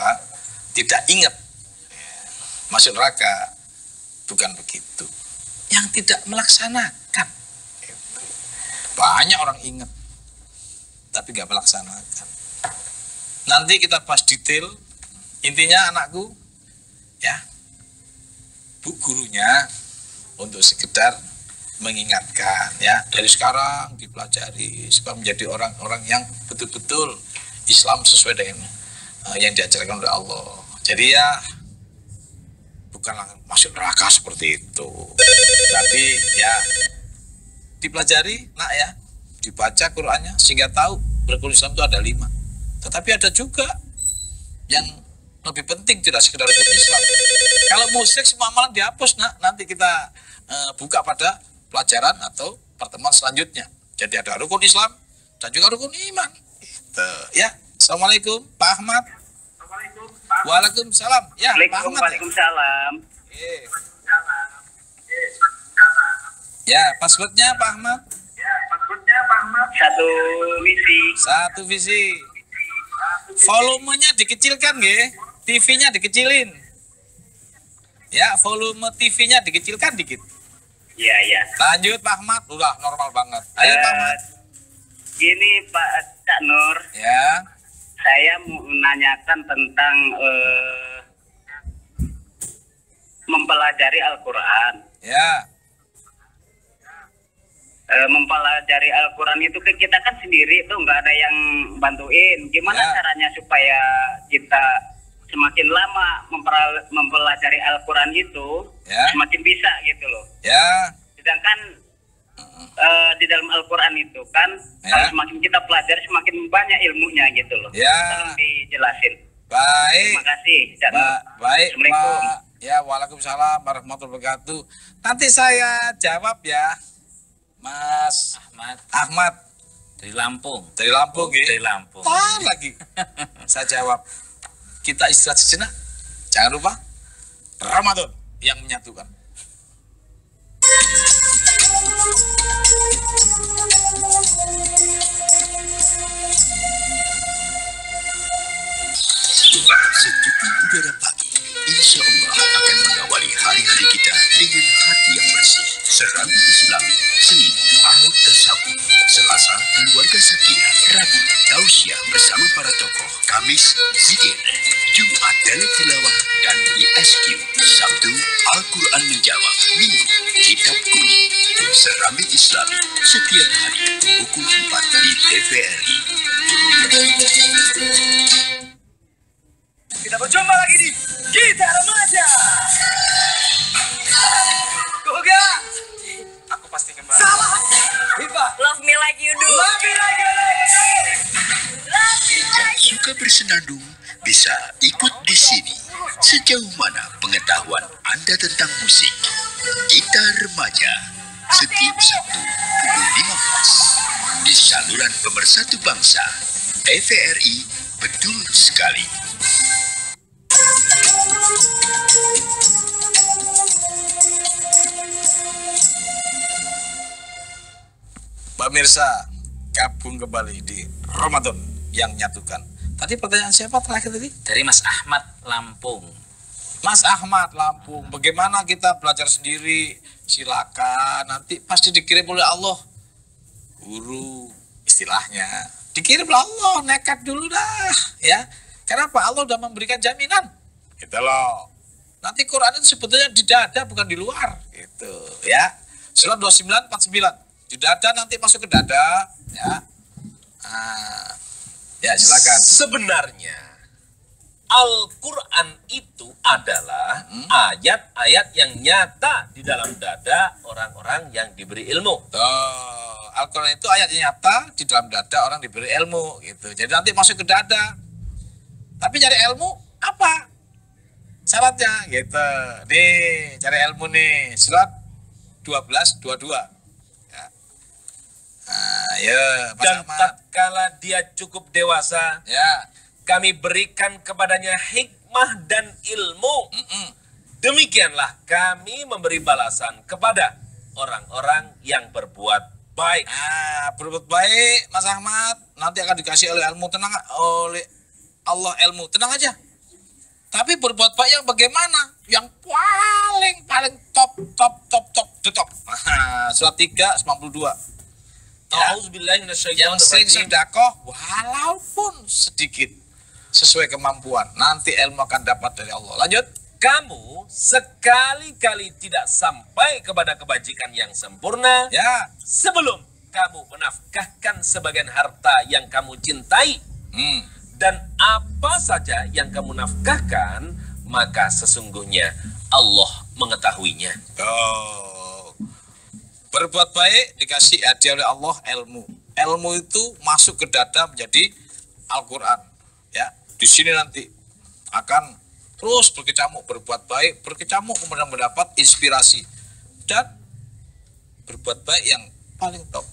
tidak ingat masuk neraka, bukan begitu. Yang tidak melaksanakan. Banyak orang ingat tapi nggak melaksanakan. Nanti kita bahas detail. Intinya anakku ya, bu gurunya untuk sekedar mengingatkan ya, dari sekarang dipelajari supaya menjadi orang-orang yang betul-betul Islam sesuai dengan yang diajarkan oleh Allah. Jadi ya bukanlah masuk neraka seperti itu, tapi ya dipelajari nak ya, dibaca Qur'annya sehingga tahu rukun Islam itu ada 5. Tetapi ada juga yang lebih penting, tidak sekedar rukun Islam. Kalau musyrik semua amalan dihapus, nanti kita buka pada pelajaran atau pertemuan selanjutnya. Jadi ada rukun Islam dan juga rukun iman. Gitu. Ya, Assalamualaikum Pak Ahmad. Waalaikumsalam. Ya, Pak Ahmad. Waalaikumsalam. Ya, passwordnya Pak Ahmad. Satu visi. Volumenya dikecilkan nggih. TV-nya dikecilin. Ya, volume TV-nya dikecilkan dikit. Iya, iya. Lanjut Pak Ahmad, udah normal banget. Ayo Pak Ahmad. Gini Pak Cak Nur. Ya. Saya mau menanyakan tentang mempelajari Al-Quran. Ya. Mempelajari Al-Quran itu kita kan sendiri tuh, nggak ada yang bantuin. Gimana caranya supaya kita semakin lama mempelajari Al-Quran itu semakin bisa gitu loh. Ya. Sedangkan di dalam Al-Quran itu kan kalau semakin kita pelajari semakin banyak ilmunya gitu loh. Ya. Tolong dijelasin. Baik. Terima kasih. Baik. Assalamualaikum. Ya, waalaikumsalam warahmatullahi wabarakatuh. Nanti saya jawab ya, Mas Ahmad dari Lampung. Dari Lampung, ya? Dari Lampung. Lagi. Saya jawab. Kita istirahat sejenak. Jangan lupa Ramadan yang menyatukan. Sejumput udara pagi, insya Allah akan mengawali hari-hari kita dengan hati yang bersih. Serambi Islami, Senin, Ahad Tasawuf, Selasa, Keluarga Sakinah, Rabu, Tausiah bersama para tokoh, Kamis, Zikir, Jumat, Dalit Tilawah, dan ISQ, Sabtu, Al-Quran Menjawab, Minggu, Kitab Kuning. Serambi Islami, setiap hari, pukul 4 di TVRI. Kita berjumpa lagi di Kita Remaja. Koga, aku pasti kembali. Salah. Viva. Love me like you do. Love me like you do. Yang suka bersenandung bisa ikut di sini. Sejauh mana pengetahuan Anda tentang musik? Kita Remaja, setiap Sabtu pukul 15 di saluran Pemersatu Bangsa TVRI. Betul sekali. Pemirsa, gabung kembali di Ramadan yang menyatukan. Tadi pertanyaan siapa terakhir tadi? Dari Mas Ahmad Lampung. Mas Ahmad Lampung, bagaimana kita belajar sendiri? Silakan, nanti pasti dikirim oleh Allah. Guru, istilahnya. Dikirim oleh Allah, nekat dulu dah. Ya, kenapa? Allah udah memberikan jaminan. Gitu loh. Nanti Quran itu sebetulnya di dada, bukan di luar. Gitu, ya. Surat 29:49. Di dada nanti masuk ke dada, ya. Ya, silakan. Sebenarnya Al-Quran itu adalah ayat-ayat yang nyata di dalam dada orang-orang yang diberi ilmu. Al-Quran itu ayat yang nyata di dalam dada orang diberi ilmu, gitu. Jadi nanti masuk ke dada. Tapi cari ilmu apa? Syaratnya, gitu. Nih, cari ilmu nih. Surat 12:22. Ya, dan tatkala dia cukup dewasa, kami berikan kepadanya hikmah dan ilmu. Demikianlah kami memberi balasan kepada orang-orang yang berbuat baik. Berbuat baik, Mas Ahmad, nanti akan dikasih oleh ilmu, tenang, oleh Allah ilmu, tenang aja. Tapi berbuat baik yang bagaimana? Yang paling top. Surat 3:92. Yang sering sedekah walaupun sedikit sesuai kemampuan, nanti ilmu akan dapat dari Allah. Lanjut. Kamu sekali-kali tidak sampai kepada kebajikan yang sempurna sebelum kamu menafkahkan sebagian harta yang kamu cintai. Dan apa saja yang kamu nafkahkan, maka sesungguhnya Allah mengetahuinya. Berbuat baik dikasih hadiah oleh Allah ilmu. ilmu itu masuk ke dada menjadi Al-Quran. Ya, di sini nanti akan terus berkecamuk berbuat baik, berkecamuk kemudian mendapat inspirasi dan berbuat baik yang paling top.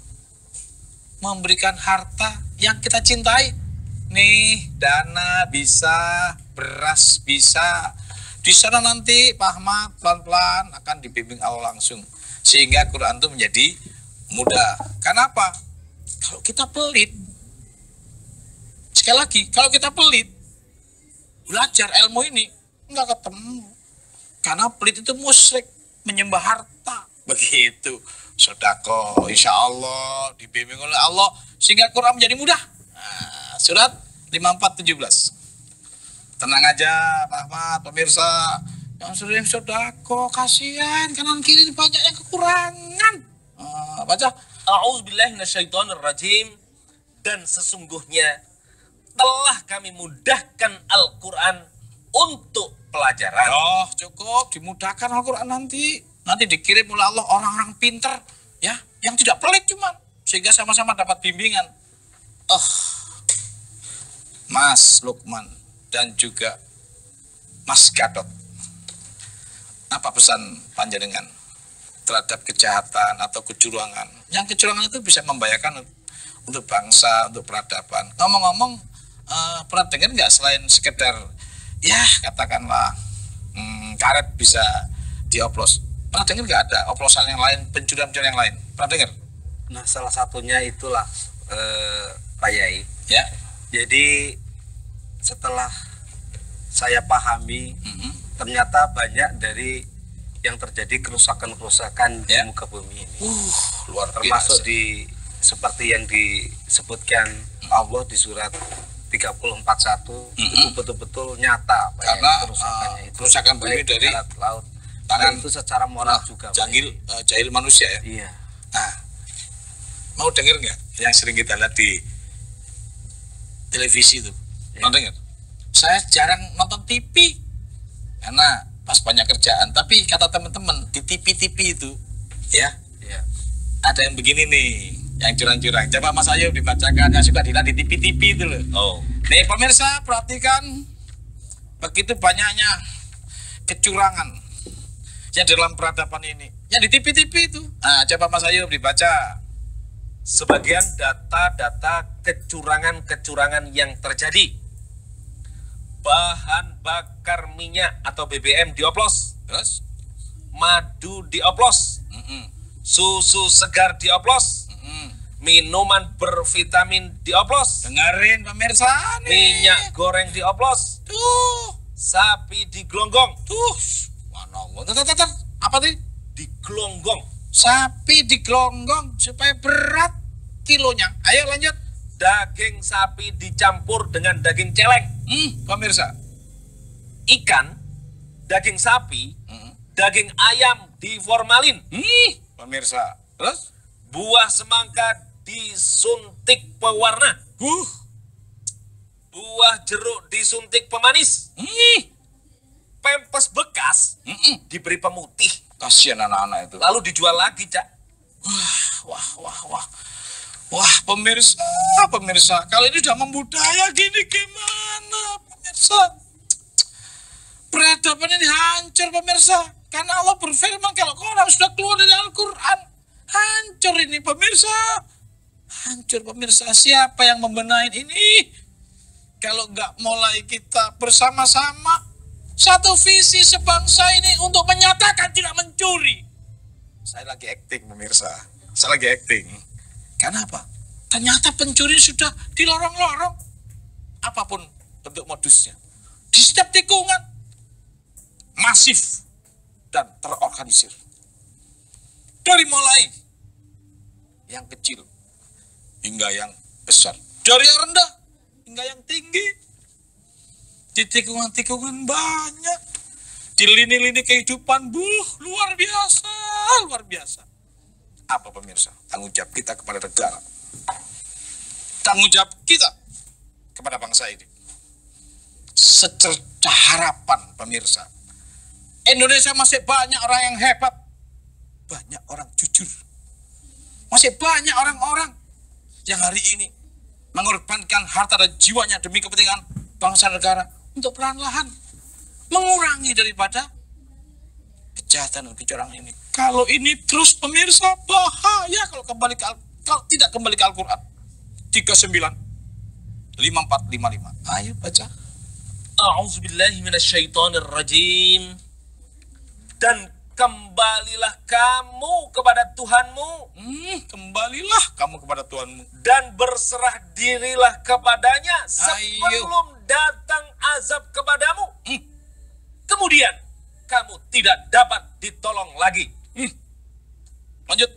Memberikan harta yang kita cintai. Nih, dana bisa, beras bisa. Di sana nanti Pak Ahmad pelan-pelan akan dibimbing Allah langsung. Sehingga Quran itu menjadi mudah. Kenapa? Kalau kita pelit, sekali lagi, kalau kita pelit, belajar ilmu ini, nggak ketemu. Karena pelit itu musyrik, menyembah harta. Begitu. Sedekah, insya Allah, dibimbing oleh Allah, sehingga Quran menjadi mudah. Nah, surat 54:17. Tenang aja Pak Ahmad, pemirsa. Yang sering sedekah, kasihan, kanan kiri banyak yang kekurangan. Baca. A'udzubillahi minasyaitonirrajim. Dan sesungguhnya telah kami mudahkan Al-Quran untuk pelajaran. Oh, cukup dimudahkan Al-Quran nanti. Nanti dikirim oleh Allah orang-orang pinter, ya, yang tidak pelit cuman, sehingga sama-sama dapat bimbingan. Mas Lukman dan juga Mas Gadot, apa pesan panjenengan terhadap kejahatan atau kecurangan? Yang kecurangan itu bisa membahayakan untuk bangsa, untuk peradaban. Ngomong-ngomong, pernah dengar nggak selain sekedar, ya katakanlah, karet bisa dioplos? Pernah dengar nggak ada oplosan yang lain, pencurian-pencurian yang lain? Pernah dengar? Nah, salah satunya itulah Pak Yai. Ya. Jadi setelah saya pahami, ternyata banyak dari yang terjadi kerusakan-kerusakan di muka bumi ini. Luar biasa. Termasuk seperti yang disebutkan Allah di surat 34:1, itu betul-betul nyata Pak, karena kerusakannya itu. kerusakan bumi dari laut. Tangan itu secara moral juga jahil manusia ya. Iya. Nah, mau denger nggak yang sering kita lihat di televisi itu? Mau denger? Saya jarang nonton TV karena pas banyak kerjaan. Tapi kata teman-teman di TV itu, ya, ada yang begini nih, yang curang-curang. Coba Mas Ayu dibacakan yang suka dilihat di TV itu loh. Oh. Nih pemirsa perhatikan, begitu banyaknya kecurangan yang dalam peradaban ini, yang di TV itu. Nah, coba Mas Ayu dibaca. Sebagian data-data kecurangan-kecurangan yang terjadi. Bahan bakar minyak atau BBM dioplos. Terus? Madu dioplos. Susu segar dioplos. Minuman bervitamin dioplos. Dengerin pemirsa nih. Minyak goreng dioplos. Tuh. Sapi digelonggong. Tuh. Apa tadi? Digelonggong. Sapi digelonggong supaya berat kilonya. Ayo lanjut. Daging sapi dicampur dengan daging celeng. Pemirsa. Ikan, daging sapi, daging ayam diformalin. Pemirsa. Terus? Buah semangka disuntik pewarna. Buah jeruk disuntik pemanis. Pempes bekas diberi pemutih. Kasihan anak-anak itu. Lalu dijual lagi, Cak. Wah, pemirsa, kalau ini sudah membudaya gini gimana, pemirsa? Peradaban ini hancur, pemirsa. Karena Allah berfirman kalau orang sudah keluar dari Al-Quran, hancur ini, pemirsa. Hancur, pemirsa. Siapa yang membenahi ini? Kalau nggak mulai kita bersama-sama, satu visi sebangsa ini untuk menyatakan tidak mencuri. Saya lagi acting, pemirsa. Saya lagi acting. Karena apa? Ternyata pencuri sudah di lorong-lorong. Apapun bentuk modusnya. Di setiap tikungan. Masif. Dan terorganisir. Dari mulai yang kecil hingga yang besar. Dari yang rendah hingga yang tinggi. Di tikungan-tikungan banyak. Di lini-lini kehidupan, luar biasa. Apa pemirsa? Tanggung jawab kita kepada negara. Tanggung jawab kita kepada bangsa ini. Secerca harapan pemirsa. Indonesia masih banyak orang yang hebat. Banyak orang jujur. Masih banyak orang-orang yang hari ini mengorbankan harta dan jiwanya demi kepentingan bangsa negara untuk perlahan-lahan mengurangi daripada kejahatan dan kecurangan ini. Kalau ini terus pemirsa, bahaya kalau tidak kembali ke Al-Quran. 39 5455. Ayo baca. A'udzubillahi minasyaitonirrajim. Dan kembalilah kamu kepada Tuhanmu. Kembalilah kamu kepada Tuhanmu. Dan berserah dirilah kepadanya sebelum datang azab kepadamu. Kemudian kamu tidak dapat ditolong lagi. Lanjut.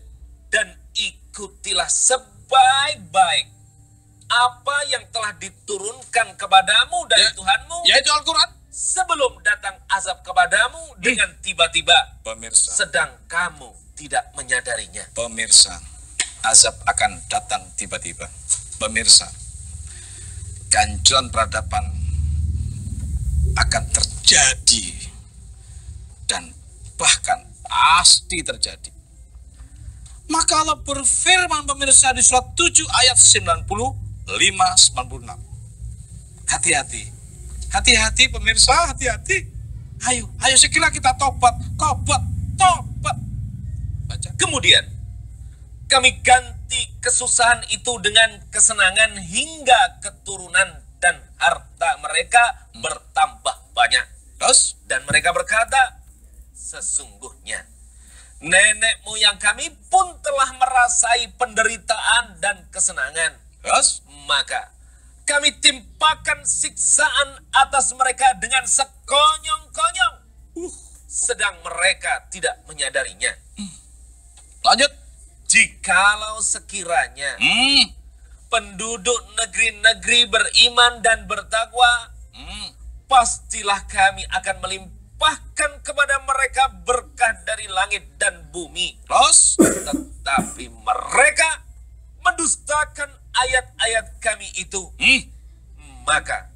Dan ikutilah sebaik-baik apa yang telah diturunkan kepadamu dari Tuhanmu, yaitu Al-Quran, sebelum datang azab kepadamu dengan tiba-tiba, pemirsa, sedang kamu tidak menyadarinya. Pemirsa, azab akan datang tiba-tiba. Pemirsa, kehancuran peradaban akan terjadi dan bahkan pasti terjadi. Maka Allah berfirman, pemirsa, di surat 7 ayat 95-96. Hati-hati. Hati-hati pemirsa, hati-hati. Ayo segera kita tobat. Baca. Kemudian kami ganti kesusahan itu dengan kesenangan hingga keturunan dan harta mereka bertambah banyak. Terus? Dan mereka berkata, sesungguhnya nenek moyang kami pun telah merasai penderitaan dan kesenangan. Terus? Maka kami timpakan siksaan atas mereka dengan sekonyong-konyong. Sedang mereka tidak menyadarinya. Lanjut. Jikalau sekiranya penduduk negeri-negeri beriman dan bertakwa, pastilah kami akan melimpahkan kepada mereka berkah dari langit dan bumi. Terus? Tetapi mereka mendustakan ayat-ayat kami itu. Maka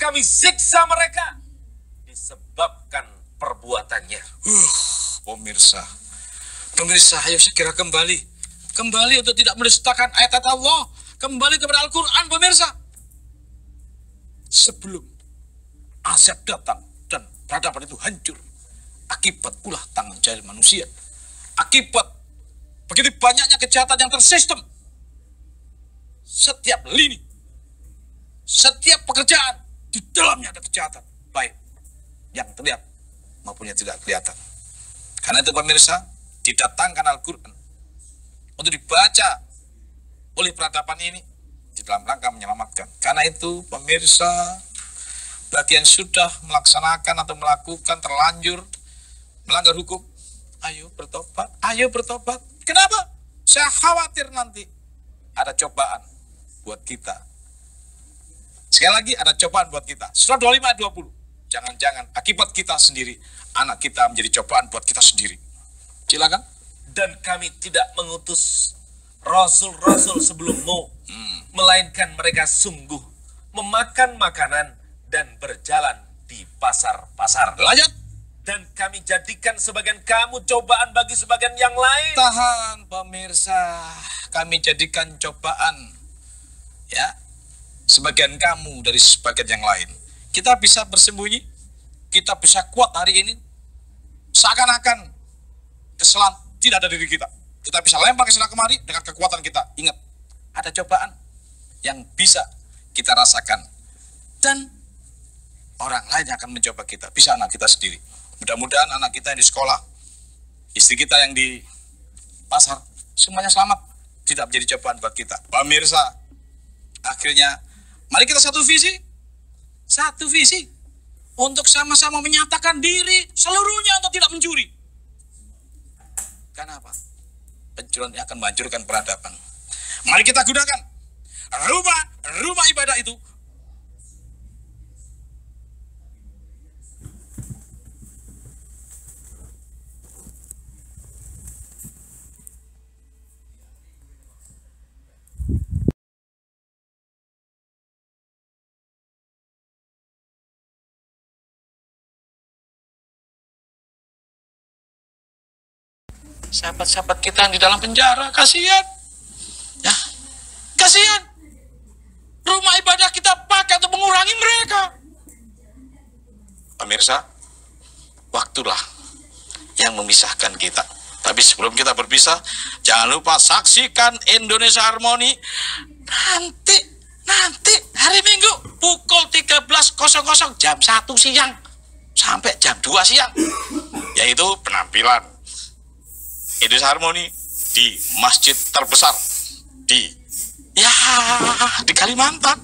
kami siksa mereka disebabkan perbuatannya. Pemirsa, ayo segera kembali untuk tidak mendustakan ayat-ayat Allah. Kembali kepada Al-Quran, pemirsa. Sebelum azab datang dan peradaban itu hancur akibat ulah tangan jari manusia, akibat begitu banyaknya kejahatan yang tersistem. Setiap lini, setiap pekerjaan, di dalamnya ada kejahatan, baik yang terlihat maupun yang tidak kelihatan. Karena itu pemirsa, didatangkan Al-Quran untuk dibaca oleh peradaban ini di dalam rangka menyelamatkan. Karena itu pemirsa, bagi yang sudah melaksanakan atau melakukan terlanjur melanggar hukum, ayo bertobat. Kenapa? Saya khawatir nanti ada cobaan buat kita. Sekali lagi, ada cobaan buat kita. Surah 25 ayat 20. Jangan-jangan akibat kita sendiri, anak kita menjadi cobaan buat kita sendiri. Silakan. Dan kami tidak mengutus rasul-rasul sebelummu, melainkan mereka sungguh memakan makanan dan berjalan di pasar-pasar. Lanjut. Dan kami jadikan sebagian kamu cobaan bagi sebagian yang lain. Tahan pemirsa, kami jadikan cobaan, ya, sebagian kamu dari sebagian yang lain. Kita bisa bersembunyi, kita bisa kuat hari ini, seakan-akan kesalahan tidak ada diri kita. Kita bisa lempar ke sana kemari dengan kekuatan kita. Ingat, ada cobaan yang bisa kita rasakan. Dan orang lain yang akan mencoba kita. Bisa anak kita sendiri. Mudah-mudahan anak kita yang di sekolah, istri kita yang di pasar, semuanya selamat. Tidak menjadi cobaan buat kita. Pemirsa, akhirnya mari kita satu visi. Untuk sama-sama menyatakan diri seluruhnya untuk tidak mencuri. Karena apa? Pencurian akan menghancurkan peradaban. Mari kita gunakan rumah ibadah itu sahabat-sahabat kita yang di dalam penjara, kasihan. Ya, Kasihan. Rumah ibadah kita pakai untuk mengurangi mereka. Pemirsa, waktulah yang memisahkan kita. Tapi sebelum kita berpisah, jangan lupa saksikan Indonesia Harmoni nanti hari Minggu pukul 13.00 jam 1 siang sampai jam 2 siang, yaitu penampilan Indonesia Harmoni di masjid terbesar di Kalimantan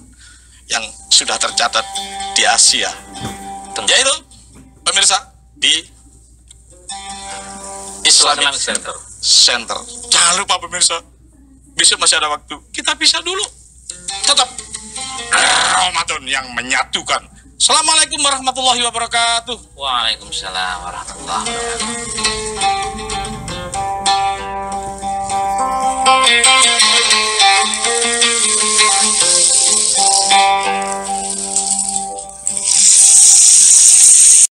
yang sudah tercatat di Asia, yaitu pemirsa di Islamic Center. Jangan lupa pemirsa, besok masih ada waktu, kita pisah dulu. Tetap Ramadan yang menyatukan. Assalamualaikum warahmatullahi wabarakatuh. Waalaikumsalam warahmatullahi wabarakatuh.